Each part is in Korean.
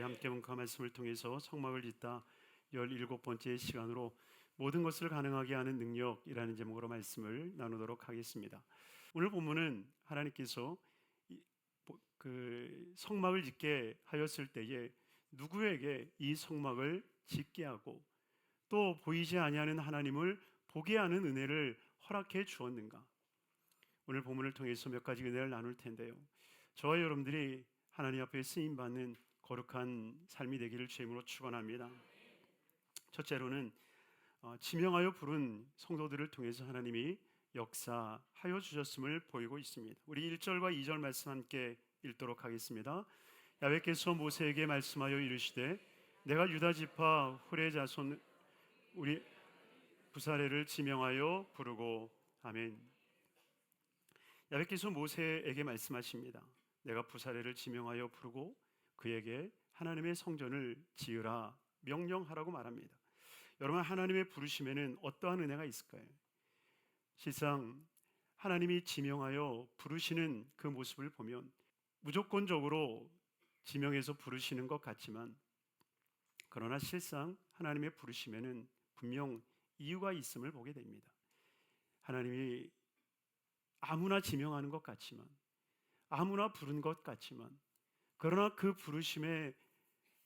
함께 묵한 말씀을 통해서 성막을 짓다 17번째 시간으로 모든 것을 가능하게 하는 능력이라는 제목으로 말씀을 나누도록 하겠습니다. 오늘 본문은 하나님께서 그 성막을 짓게 하였을 때에 누구에게 이 성막을 짓게 하고 또 보이지 아니하는 하나님을 보게 하는 은혜를 허락해 주었는가? 오늘 본문을 통해서 몇 가지 은혜를 나눌 텐데요. 저와 여러분들이 하나님 앞에 쓰임 받는 거룩한 삶이 되기를 주임으로 축원합니다. 첫째로는 지명하여 부른 성도들을 통해서 하나님이 역사하여 주셨음을 보이고 있습니다. 우리 1절과 2절 말씀 함께 읽도록 하겠습니다. 야훼께서 모세에게 말씀하여 이르시되 내가 유다 지파 훌의 자손 우리 부사레를 지명하여 부르고 아멘. 야훼께서 모세에게 말씀하십니다. 내가 부사레를 지명하여 부르고 그에게 하나님의 성전을 지으라 명령하라고 말합니다. 여러분, 하나님의 부르심에는 어떠한 은혜가 있을까요? 실상 하나님이 지명하여 부르시는 그 모습을 보면 무조건적으로 지명해서 부르시는 것 같지만, 그러나 실상 하나님의 부르심에는 분명 이유가 있음을 보게 됩니다. 하나님이 아무나 지명하는 것 같지만, 아무나 부른 것 같지만, 그러나 그 부르심의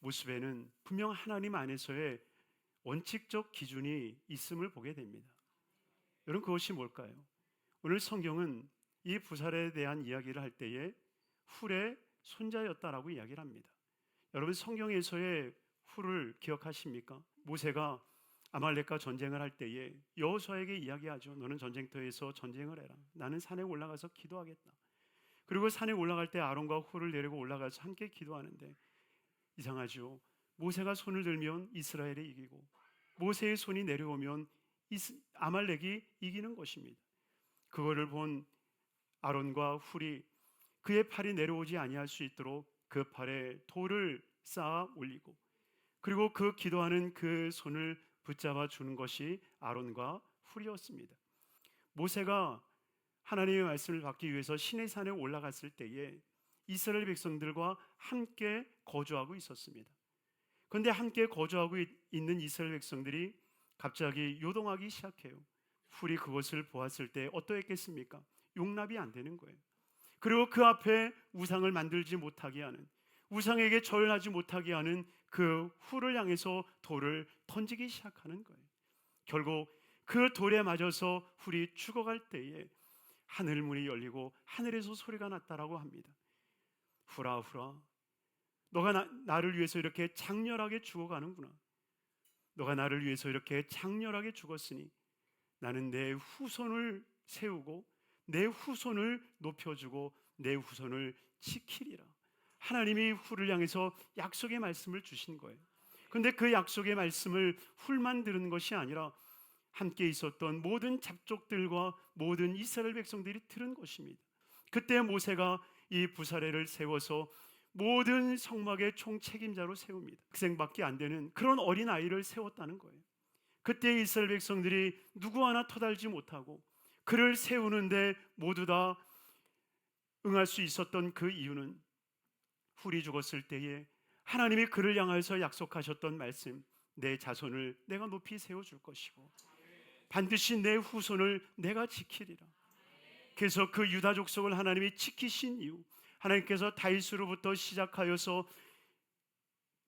모습에는 분명 하나님 안에서의 원칙적 기준이 있음을 보게 됩니다. 여러분, 그것이 뭘까요? 오늘 성경은 이 부사레에 대한 이야기를 할 때에 훌의 손자였다라고 이야기를 합니다. 여러분, 성경에서의 훌을 기억하십니까? 모세가 아말렉과 전쟁을 할 때에 여호수아에게 이야기하죠. 너는 전쟁터에서 전쟁을 해라. 나는 산에 올라가서 기도하겠다. 그리고 산에 올라갈 때 아론과 훌을 데리고 올라가서 함께 기도하는데, 이상하죠. 모세가 손을 들면 이스라엘이 이기고 모세의 손이 내려오면 아말렉이 이기는 것입니다. 그거를 본 아론과 훌이 그의 팔이 내려오지 아니할 수 있도록 그 팔에 돌을 쌓아 올리고, 그리고 그 기도하는 그 손을 붙잡아 주는 것이 아론과 훌이었습니다. 모세가 하나님의 말씀을 받기 위해서 시내산에 올라갔을 때에 이스라엘 백성들과 함께 거주하고 있었습니다. 그런데 함께 거주하고 있는 이스라엘 백성들이 갑자기 요동하기 시작해요. 훌이 그것을 보았을 때 어떠했겠습니까? 용납이 안 되는 거예요. 그리고 그 앞에 우상을 만들지 못하게 하는, 우상에게 절하지 못하게 하는 그 훌을 향해서 돌을 던지기 시작하는 거예요. 결국 그 돌에 맞아서 훌이 죽어갈 때에 하늘 문이 열리고 하늘에서 소리가 났다라고 합니다. 훌아 훌아, 너가 나를 위해서 이렇게 장렬하게 죽어가는구나. 너가 나를 위해서 이렇게 장렬하게 죽었으니 나는 내 후손을 세우고 내 후손을 높여주고 내 후손을 지키리라. 하나님이 훌을 향해서 약속의 말씀을 주신 거예요. 그런데 그 약속의 말씀을 훌만 들은 것이 아니라 함께 있었던 모든 잡족들과 모든 이스라엘 백성들이 들은 것입니다. 그때 모세가 이 부사레를 세워서 모든 성막의 총책임자로 세웁니다. 학생밖에 안 되는 그런 어린 아이를 세웠다는 거예요. 그때 이스라엘 백성들이 누구 하나 터달지 못하고 그를 세우는데 모두 다 응할 수 있었던 그 이유는 훌이 죽었을 때에 하나님이 그를 향해서 약속하셨던 말씀, 내 자손을 내가 높이 세워줄 것이고 반드시 내 후손을 내가 지키리라. 그래서 그 유다 족속을 하나님이 지키신 이유, 하나님께서 다윗으로부터 시작하여서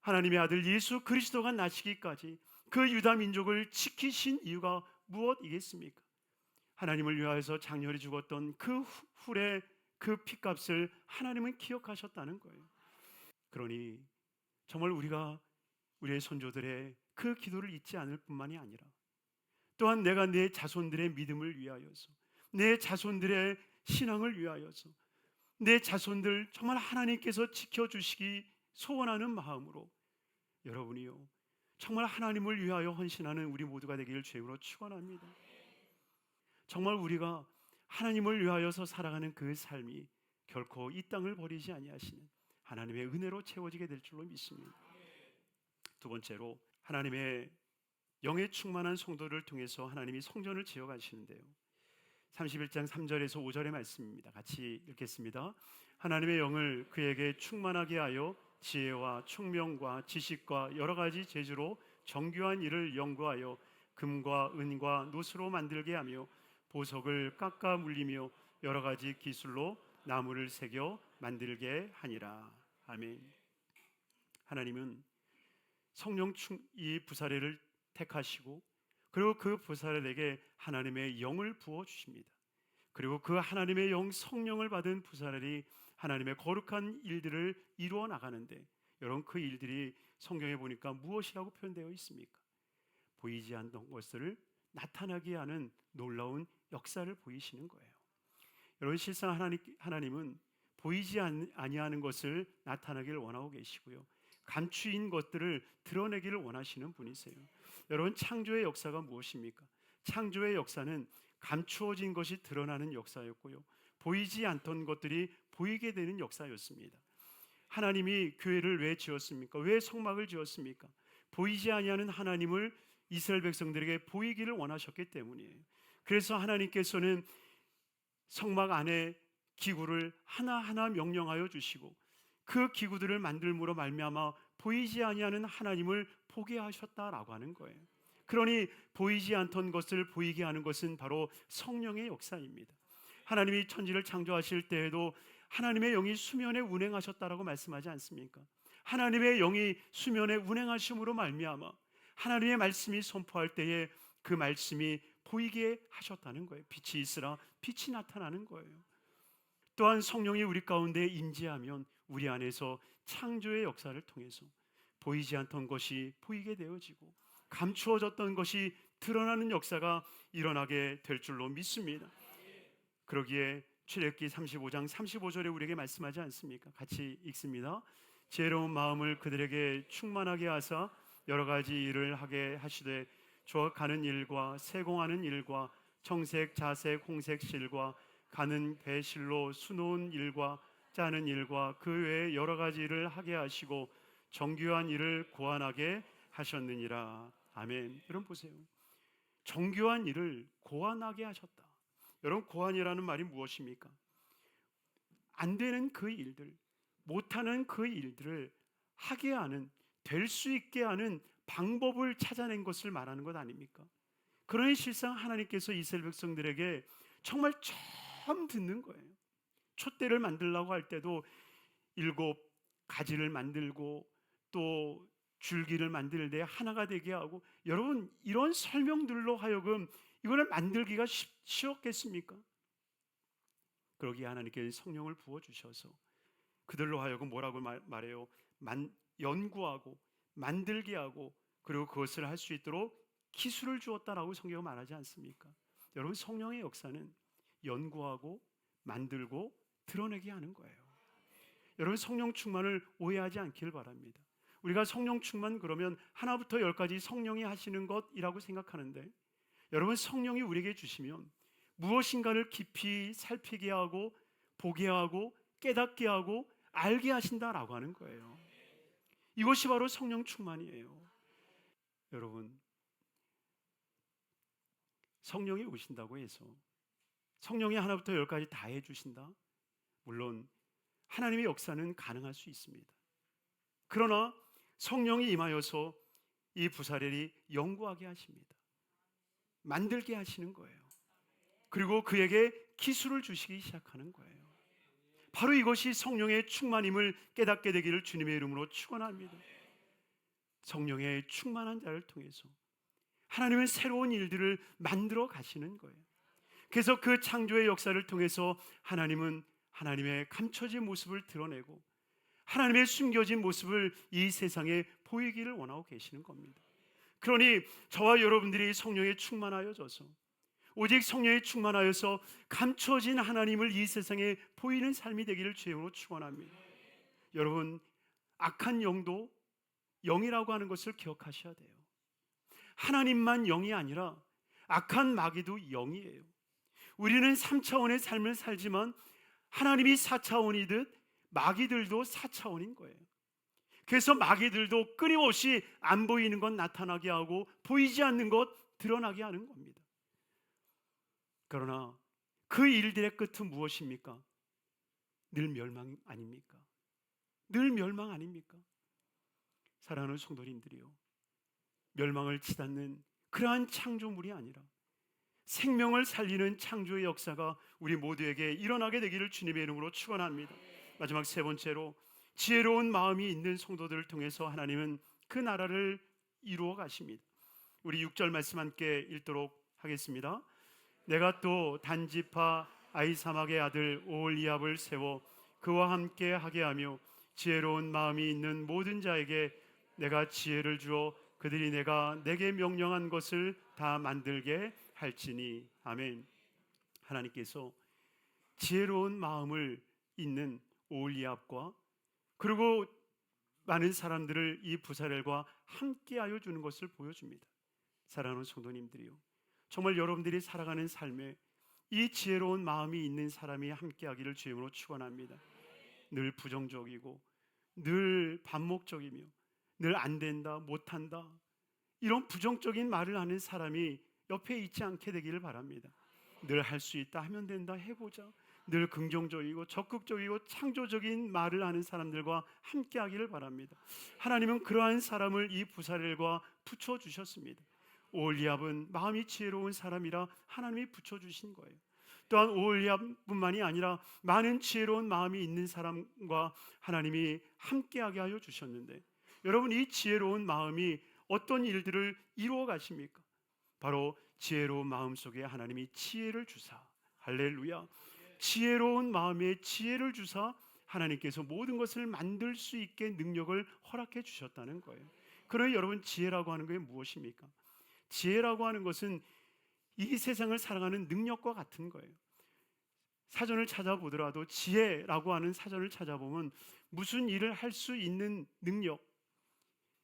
하나님의 아들 예수 그리스도가 나시기까지 그 유다 민족을 지키신 이유가 무엇이겠습니까? 하나님을 위하여서 장렬히 죽었던 그 훌의 그 핏값을 하나님은 기억하셨다는 거예요. 그러니 정말 우리가 우리의 손조들의 그 기도를 잊지 않을 뿐만이 아니라 또한 내가 내 자손들의 믿음을 위하여서, 내 자손들의 신앙을 위하여서, 내 자손들 정말 하나님께서 지켜주시기 소원하는 마음으로 여러분이요 정말 하나님을 위하여 헌신하는 우리 모두가 되기를 주님으로 축원합니다. 정말 우리가 하나님을 위하여서 살아가는 그 삶이 결코 이 땅을 버리지 아니하시는 하나님의 은혜로 채워지게 될 줄로 믿습니다. 두 번째로, 하나님의 영에 충만한 성도를 통해서 하나님이 성전을 지어가시는데요, 31장 3절에서 5절의 말씀입니다. 같이 읽겠습니다. 하나님의 영을 그에게 충만하게 하여 지혜와 총명과 지식과 여러 가지 재주로 정교한 일을 연구하여 금과 은과 노수로 만들게 하며 보석을 깎아 물리며 여러 가지 기술로 나무를 새겨 만들게 하니라. 아멘. 하나님은 성령 이 부사례를 택하시고 그리고 그 부사렐에게 하나님의 영을 부어 주십니다. 그리고 그 하나님의 영 성령을 받은 부사렐이 하나님의 거룩한 일들을 이루어 나가는데, 여러분 그 일들이 성경에 보니까 무엇이라고 표현되어 있습니까? 보이지 않던 것을 나타나게 하는 놀라운 역사를 보이시는 거예요. 여러분 실상 하나님은 보이지 아니하는 것을 나타나기를 원하고 계시고요, 감추인 것들을 드러내기를 원하시는 분이세요. 여러분 창조의 역사가 무엇입니까? 창조의 역사는 감추어진 것이 드러나는 역사였고요, 보이지 않던 것들이 보이게 되는 역사였습니다. 하나님이 교회를 왜 지었습니까? 왜 성막을 지었습니까? 보이지 아니하는 하나님을 이스라엘 백성들에게 보이기를 원하셨기 때문이에요. 그래서 하나님께서는 성막 안에 기구를 하나하나 명령하여 주시고 그 기구들을 만들므로 말미암아 보이지 아니하는 하나님을 보게 하셨다라고 하는 거예요. 그러니 보이지 않던 것을 보이게 하는 것은 바로 성령의 역사입니다. 하나님이 천지를 창조하실 때에도 하나님의 영이 수면에 운행하셨다라고 말씀하지 않습니까? 하나님의 영이 수면에 운행하심으로 말미암아 하나님의 말씀이 선포할 때에 그 말씀이 보이게 하셨다는 거예요. 빛이 있으라 빛이 나타나는 거예요. 또한 성령이 우리 가운데 임재하면 우리 안에서 창조의 역사를 통해서 보이지 않던 것이 보이게 되어지고 감추어졌던 것이 드러나는 역사가 일어나게 될 줄로 믿습니다. 그러기에 출애굽기 35장 35절에 우리에게 말씀하지 않습니까? 같이 읽습니다. 지혜로운 마음을 그들에게 충만하게 하사 여러 가지 일을 하게 하시되 조각하는 일과 세공하는 일과 청색, 자색, 홍색 실과 가는 배실로 수놓은 일과 짜는 일과 그 외에 여러 가지 일을 하게 하시고 정교한 일을 고안하게 하셨느니라. 아멘. 여러분 보세요. 정교한 일을 고안하게 하셨다. 여러분 고안이라는 말이 무엇입니까? 안 되는 그 일들, 못하는 그 일들을 하게 하는, 될 수 있게 하는 방법을 찾아낸 것을 말하는 것 아닙니까? 그러니 실상 하나님께서 이스라엘 백성들에게 정말 처음 듣는 거예요. 촛대를 만들려고 할 때도 7 가지를 만들고 또 줄기를 만들 때 하나가 되게 하고, 여러분 이런 설명들로 하여금 이거를 만들기가 쉬웠겠습니까? 그러기에 하나님께서 성령을 부어주셔서 그들로 하여금 뭐라고 말해요? 연구하고 만들게 하고 그리고 그것을 할 수 있도록 기술을 주었다라고 성경은 말하지 않습니까? 여러분 성령의 역사는 연구하고 만들고 드러내게 하는 거예요. 여러분 성령 충만을 오해하지 않길 바랍니다. 우리가 성령 충만 그러면 하나부터 10까지 성령이 하시는 것이라고 생각하는데, 여러분 성령이 우리에게 주시면 무엇인가를 깊이 살피게 하고 보게 하고 깨닫게 하고 알게 하신다라고 하는 거예요. 이것이 바로 성령 충만이에요. 여러분 성령이 오신다고 해서 성령이 하나부터 10까지 다 해주신다? 물론 하나님의 역사는 가능할 수 있습니다. 그러나 성령이 임하여서 이 부사렐이 연구하게 하십니다. 만들게 하시는 거예요. 그리고 그에게 기술을 주시기 시작하는 거예요. 바로 이것이 성령의 충만임을 깨닫게 되기를 주님의 이름으로 축원합니다. 성령의 충만한 자를 통해서 하나님은 새로운 일들을 만들어 가시는 거예요. 그래서 그 창조의 역사를 통해서 하나님은 하나님의 감춰진 모습을 드러내고 하나님의 숨겨진 모습을 이 세상에 보이기를 원하고 계시는 겁니다. 그러니 저와 여러분들이 성령에 충만하여져서 오직 성령에 충만하여서 감춰진 하나님을 이 세상에 보이는 삶이 되기를 주님으로 축원합니다. 여러분 악한 영도 영이라고 하는 것을 기억하셔야 돼요. 하나님만 영이 아니라 악한 마귀도 영이에요. 우리는 3차원의 삶을 살지만 하나님이 4차원이듯 마귀들도 4차원인 거예요. 그래서 마귀들도 끊임없이 안 보이는 것 나타나게 하고 보이지 않는 것 드러나게 하는 겁니다. 그러나 그 일들의 끝은 무엇입니까? 늘 멸망 아닙니까? 늘 멸망 아닙니까? 사랑하는 성도님들이요, 멸망을 치닫는 그러한 창조물이 아니라 생명을 살리는 창조의 역사가 우리 모두에게 일어나게 되기를 주님의 이름으로 축원합니다. 마지막 세 번째로, 지혜로운 마음이 있는 성도들을 통해서 하나님은 그 나라를 이루어 가십니다. 우리 6절 말씀 함께 읽도록 하겠습니다. 내가 또 단지파 아이사막의 아들 오홀리압을 세워 그와 함께 하게 하며 지혜로운 마음이 있는 모든 자에게 내가 지혜를 주어 그들이 내게 명령한 것을 다 만들게 할지니. 아멘. 하나님께서 지혜로운 마음을 있는 오홀리압과 그리고 많은 사람들을 이 부사렐과 함께하여 주는 것을 보여줍니다. 사랑하는 성도님들이요, 정말 여러분들이 살아가는 삶에 이 지혜로운 마음이 있는 사람이 함께하기를 주님으로 축원합니다. 늘 부정적이고 늘 반목적이며 늘 안 된다, 못한다, 이런 부정적인 말을 하는 사람이 옆에 있지 않게 되기를 바랍니다. 늘 할 수 있다, 하면 된다, 해보자, 늘 긍정적이고 적극적이고 창조적인 말을 하는 사람들과 함께하기를 바랍니다. 하나님은 그러한 사람을 이 부사렐과 붙여주셨습니다. 오홀리압은 마음이 지혜로운 사람이라 하나님이 붙여주신 거예요. 또한 오홀리압뿐만이 아니라 많은 지혜로운 마음이 있는 사람과 하나님이 함께하게 하여 주셨는데, 여러분, 이 지혜로운 마음이 어떤 일들을 이루어 가십니까? 바로 지혜로운 마음 속에 하나님이 지혜를 주사, 할렐루야, 지혜로운 마음에 지혜를 주사 하나님께서 모든 것을 만들 수 있게 능력을 허락해 주셨다는 거예요. 그러니 여러분, 지혜라고 하는 게 무엇입니까? 지혜라고 하는 것은 이 세상을 살아가는 능력과 같은 거예요. 사전을 찾아보더라도 지혜라고 하는 사전을 찾아보면 무슨 일을 할 수 있는 능력,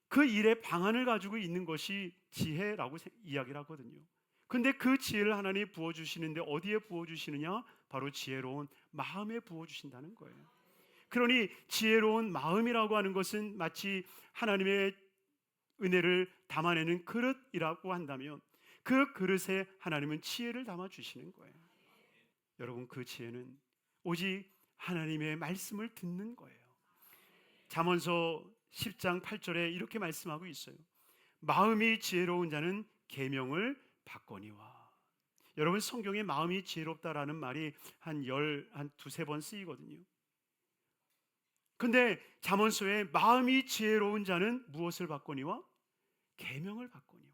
그 일의 방안을 가지고 있는 것이 지혜라고 이야기를 하거든요. 근데 그 지혜를 하나님이 부어주시는데 어디에 부어주시느냐? 바로 지혜로운 마음에 부어주신다는 거예요. 그러니 지혜로운 마음이라고 하는 것은 마치 하나님의 은혜를 담아내는 그릇이라고 한다면 그 그릇에 하나님은 지혜를 담아주시는 거예요. 여러분, 그 지혜는 오직 하나님의 말씀을 듣는 거예요. 잠언서 10장 8절에 이렇게 말씀하고 있어요. 마음이 지혜로운 자는 계명을 받거니와. 여러분, 성경에 마음이 지혜롭다라는 말이 한 두세 번 쓰이거든요. 근데 잠언서에 마음이 지혜로운 자는 무엇을 받거니와? 계명을 받거니와.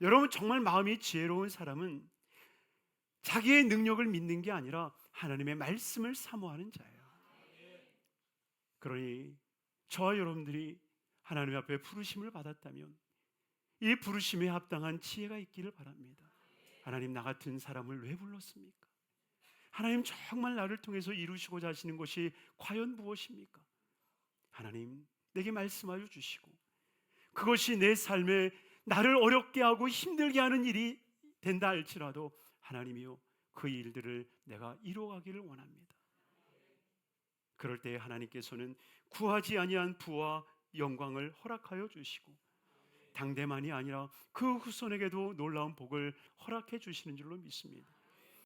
여러분, 정말 마음이 지혜로운 사람은 자기의 능력을 믿는 게 아니라 하나님의 말씀을 사모하는 자예요. 그러니 저와 여러분들이 하나님 앞에 부르심을 받았다면 이 부르심에 합당한 지혜가 있기를 바랍니다. 하나님, 나 같은 사람을 왜 불렀습니까? 하나님, 정말 나를 통해서 이루시고자 하시는 것이 과연 무엇입니까? 하나님, 내게 말씀하여 주시고 그것이 내 삶에 나를 어렵게 하고 힘들게 하는 일이 된다 할지라도 하나님이요, 그 일들을 내가 이루어가기를 원합니다. 그럴 때 하나님께서는 구하지 아니한 부와 영광을 허락하여 주시고 당대만이 아니라 그 후손에게도 놀라운 복을 허락해 주시는 줄로 믿습니다.